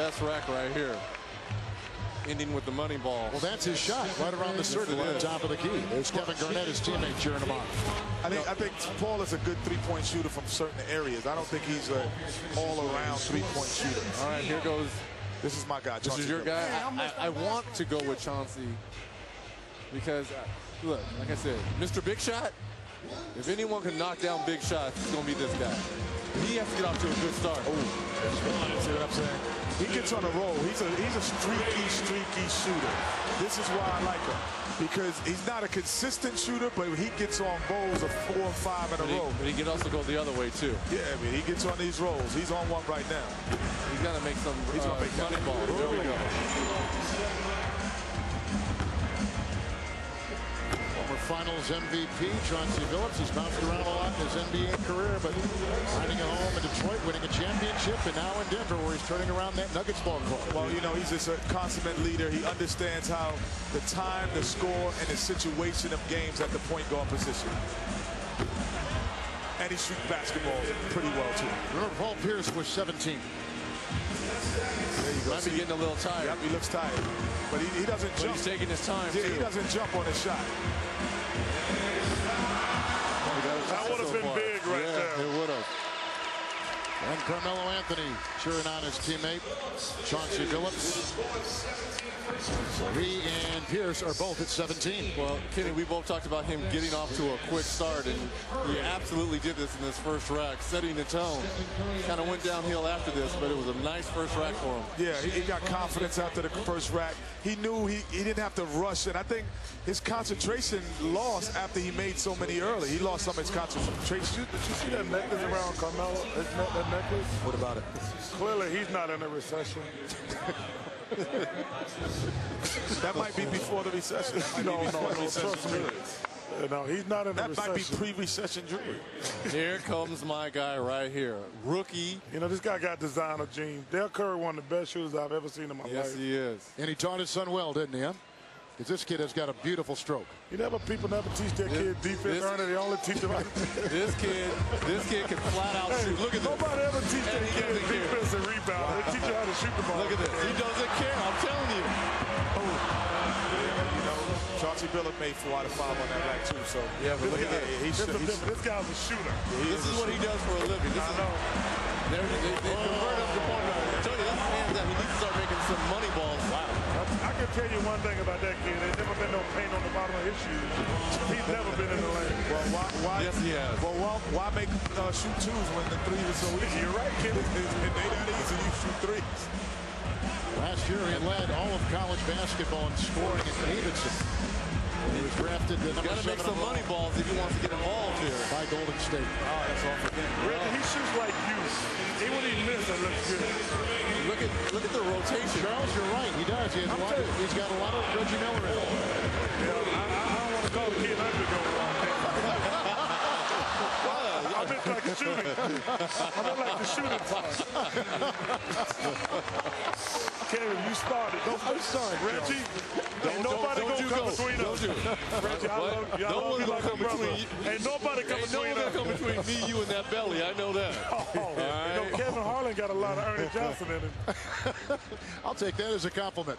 best rack right here. Ending with the money ball. Well, that's his shot, right around the circle on the top of the key. There's Kevin Garnett, his teammate, cheering him on. I think Paul is a good three-point shooter from certain areas. I don't think he's an all-around three-point shooter. All right, here goes. This is my guy. This is your guy. I want to go with Chauncey because, look, like I said, Mr. Big Shot. If anyone can knock down big shots, it's going to be this guy. He has to get off to a good start. Oh, see what I'm saying? He gets on a roll. He's a streaky shooter. This is why I like him, because he's not a consistent shooter, but he gets on rolls of 4 or 5 in a row. But he can also go the other way too. Yeah, I mean, he gets on these rolls. He's on one right now. He's got to make some money ball. There we go. Finals MVP, Chauncey Billups. He's bounced around a lot in his NBA career, but finding a home in Detroit, winning a championship, and now in Denver, where he's turning around that Nuggets ball club. Well, you know, he's just a consummate leader. He understands how the time, the score, and the situation of games at the point guard position. And he shoots basketball pretty well, too. Remember, Paul Pierce was 17. There you go. Might be getting a little tired. Yep, he looks tired. But he doesn't jump. He's taking his time, yeah, too. He doesn't jump on his shot. That would have been big right there. It would have. And Carmelo Anthony cheering on his teammate, Chauncey Billups. So he and Pierce are both at 17. Well, Kenny, we both talked about him getting off to a quick start, and he absolutely did this in this first rack, setting the tone. Kind of went downhill after this, but it was a nice first rack for him. Yeah, he got confidence after the first rack. He knew he didn't have to rush, and I think his concentration lost after he made so many early. He lost some of his concentration. Did you see that necklace around Carmelo? That necklace? What about it? Clearly, he's not in a recession. That might be before the recession. No, trust me. No, he's not in a recession. That might be pre-recession jewelry. Here comes my guy right here. Rookie. You know, this guy got designer jeans. Dale Curry, one of the best shooters I've ever seen in my life. Yes, he is. And he taught his son well, didn't he, huh? Because this kid has got a beautiful stroke. People never teach their kid defense, Ernie. They only teach them how to This kid can flat out shoot. Look at this. Nobody ever teach their kid defense and rebound. They teach you how to shoot the ball. Look at this. He doesn't care. I'm telling you. You know, Chauncey Billups made 4 out of 5 on that rack too. So yeah, but look at that. This guy's a shooter. This is what he does for a living. This is they convert him to point guard. I tell you, that's hands that he needs to start making some money balls. Wow. I can tell you one thing about that kid. There's never been no paint on the bottom of his shoes. He's never been in the lane. Well, why? Yes, he has. Well, why make shoot twos when the 3 is so easy? You're right, kid. It ain't that easy. You shoot 3s. Last year, he led all of college basketball in scoring at Davidson. He was drafted to number 7 got to make some money balls if he wants to get involved here. By Golden State. Oh, that's all for him. Reggie, he shoots like you. Even when he misses, it looks good. Look at the rotation. Charles, you're right. He does. He's got a lot of Reggie Miller in him. Yeah, I don't want to call the kid underdog. I meant like the shooting. I meant like the shooting part. Kevin, you started. I'm sorry, Reggie. Ain't nobody gonna come between us. Reggie, I love you. I love you like a brother. Ain't nobody come between us. Come between me, you, and that belly. I know that. You know, Kevin Harlan got a lot of Ernie Johnson in him. I'll take that as a compliment.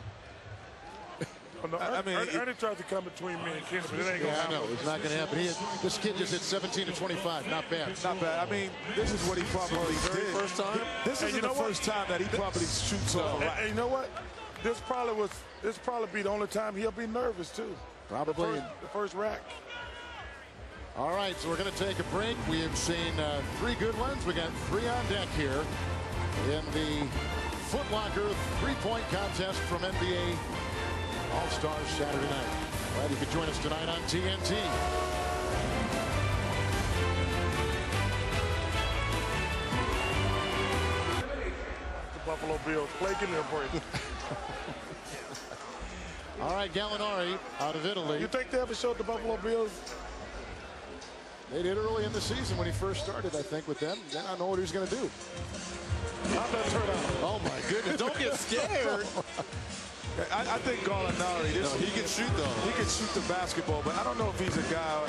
No, Ernie tried to come between me and Kenny, but it ain't gonna happen. I know, it's not gonna happen. This kid just hit 17 to 25. Not bad. Not bad. I mean, this is what he probably did. First time? This isn't the first time that he probably shoots off a rack. And you know what? This probably be the only time he'll be nervous too. Probably the first rack. All right, so we're going to take a break. We have seen 3 good ones. We got 3 on deck here in the Foot Locker 3-point contest from NBA All-Stars Saturday night. Glad you could join us tonight on TNT. The Buffalo Bills play. Give me a break. All right, Gallinari out of Italy. You think they ever showed the Buffalo Bills? They did early in the season when he first started, I think, with them. Then I don't know what he was going to do. How'd that turn out? Oh, my goodness. Don't get scared. I think Gallinari, he can shoot, though. He can shoot the basketball, but I don't know if he's a guy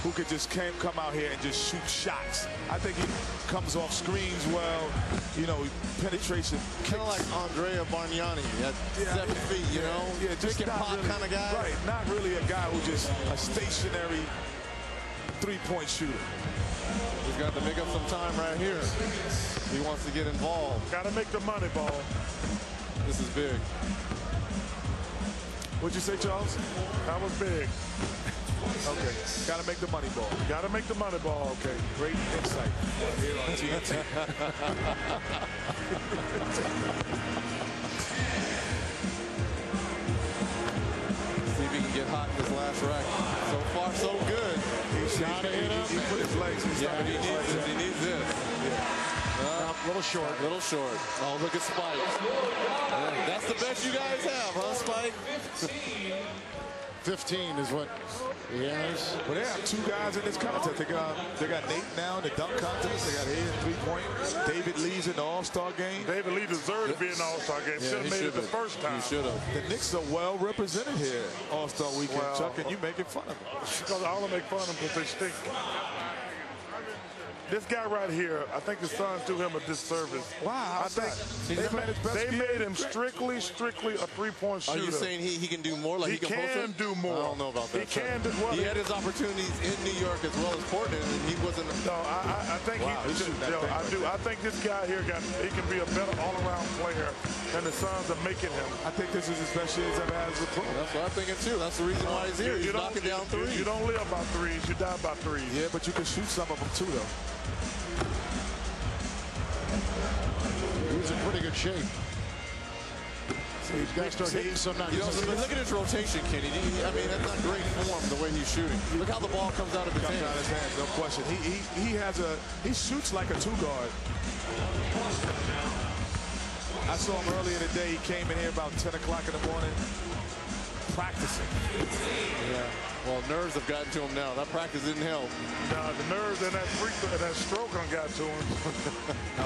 who could just come out here and just shoot shots. I think he comes off screens well. You know, penetration. Kind of like Andrea Bargnani at 7 feet, you know? Yeah, just pick and not pop really, kind of guy. Right, not really a guy who just a stationary three-point shooter. He's got to make up some time right here. He wants to get involved. Got to make the money ball. This is big. What'd you say, Charles? That was big. Okay, got to make the money ball. Got to make the money ball. Okay, great insight here on TNT. See if he can get hot in this last rack. So far, so good. He's got to hit him. He put his legs. Yeah, he needs this. He needs this. A little short. A little short. Oh, look at Spike. Yeah, that's the best you guys have, huh, Spike? 15 is what he has. Well, they have two guys in this contest. They got Nate now in the dunk contest. They got Hayden in three-point. David Lee's in the All-Star game. David Lee deserved to be in the All-Star game. Should have made it the first time. He should have. The Knicks are well represented here All-Star weekend, Well, Chuck, and you making fun of them. Because I want to make fun of them because they stink. This guy right here, I think the Suns do him a disservice. Wow, I think they made him strictly a three-point shooter. Are you saying he can do more? Like he can post it? do more. I don't know about that. He can do well. He had his opportunities in New York as well as Portland, and he wasn't. No, I think I think this guy here he can be a better all-around player, and the Suns are making him. I think this is his best year he's ever had as a pro. That's what I'm thinking too. That's the reason why he's here. He's knocking down threes. You don't live by threes. You die by threes. Yeah, but you can shoot some of them too, though. He's in pretty good shape. He's got to start hitting some nights. Look at his rotation, Kenny. I mean, that's not great form the way he's shooting. Look how the ball comes out of his hands. No question. He shoots like a two-guard. I saw him earlier today. He came in here about 10 o'clock in the morning practicing. Yeah. Well, nerves have gotten to him now. That practice didn't help. No, the nerves and that stroke got to him.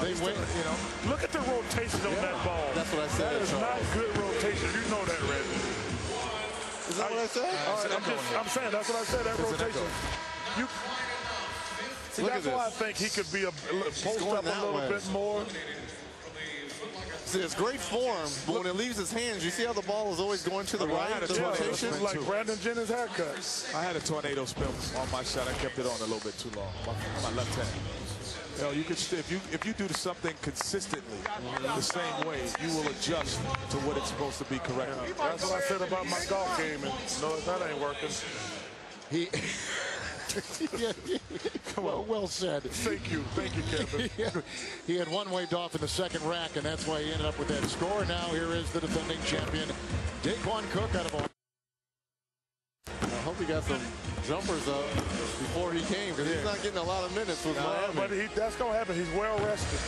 They win, you know. Look at the rotation on that ball. That's what I said. That is not good rotation. You know that, Reggie. Is that what I said? I'm saying that's what I said. That rotation. That's why I think he could be post up a little bit more. See, it's great form, but when it leaves his hands, you see how the ball is always going to the right, the rotation? Like Brandon Jennings' haircut. I had a tornado spin on my shot. I kept it on a little bit too long. My left hand. You know, you could if you do something consistently the same way, you will adjust to what it's supposed to be correctly. That's what I said about my golf game, and no, that ain't working. Well said. Thank you, Kevin. He had one waved off in the second rack, and that's why he ended up with that score. Now here is the defending champion, Daquan Cook, out of. I hope he got some jumpers up before he came, because he's not getting a lot of minutes with Miami. But that's going to happen. He's well rested.